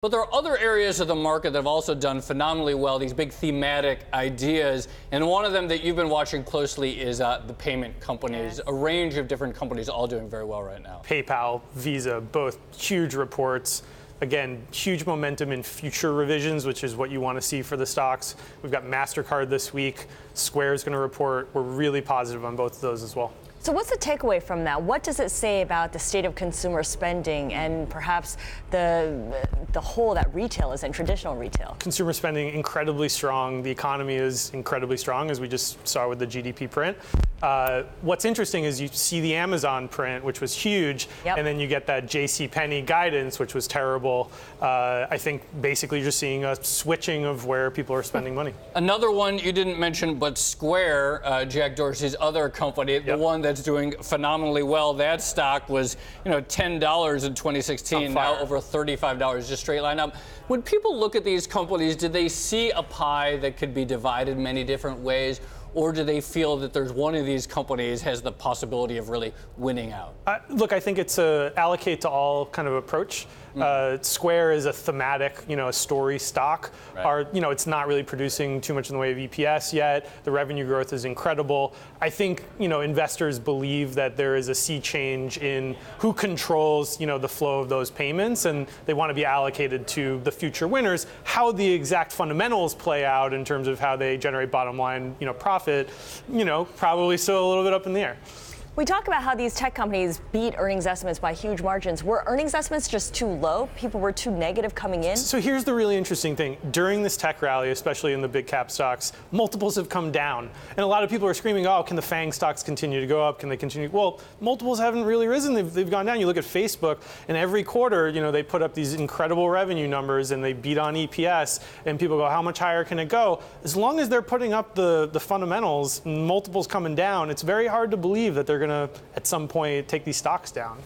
But there are other areas of the market that have also done phenomenally well, these big thematic ideas. And one of them that you've been watching closely is the payment companies, a range of different companies all doing very well right now. PayPal, Visa, both huge reports. Again, huge momentum in future revisions, which is what you want to see for the stocks. We've got MasterCard this week. Square is going to report. We're really positive on both of those as well. So what's the takeaway from that? What does it say about the state of consumer spending and perhaps the hole that retail is in, traditional retail? Consumer spending incredibly strong. The economy is incredibly strong, as we just saw with the GDP print. What's interesting is you see the Amazon print, which was huge, and then you get that JCPenney guidance, which was terrible. I think basically you're just seeing a switching of where people are spending money. Another one you didn't mention, but Square, Jack Dorsey's other company, the one that's doing phenomenally well. That stock was, $10 in 2016, now over $35, just straight line up. When people look at these companies, do they see a pie that could be divided many different ways? Or do they feel that there's one of these companies has the possibility of really winning out? Look, I think it's a allocate to all kind of approach. Square is a thematic, a story stock. Right. It's not really producing too much in the way of EPS yet. The revenue growth is incredible. I think, investors believe that there is a sea change in who controls, the flow of those payments, and they want to be allocated to the future winners. How the exact fundamentals play out in terms of how they generate bottom line, profit, probably still a little bit up in the air. We talk about how these tech companies beat earnings estimates by huge margins. Were earnings estimates just too low? People were too negative coming in? So here's the really interesting thing. During this tech rally, especially in the big cap stocks, multiples have come down. And a lot of people are screaming, oh, can the FANG stocks continue to go up? Can they continue? Well, multiples haven't really risen. They've gone down. You look at Facebook, and every quarter, they put up these incredible revenue numbers, and they beat on EPS. And people go, how much higher can it go? As long as they're putting up the fundamentals, multiples coming down, it's very hard to believe that they're going to, at some point, take these stocks down.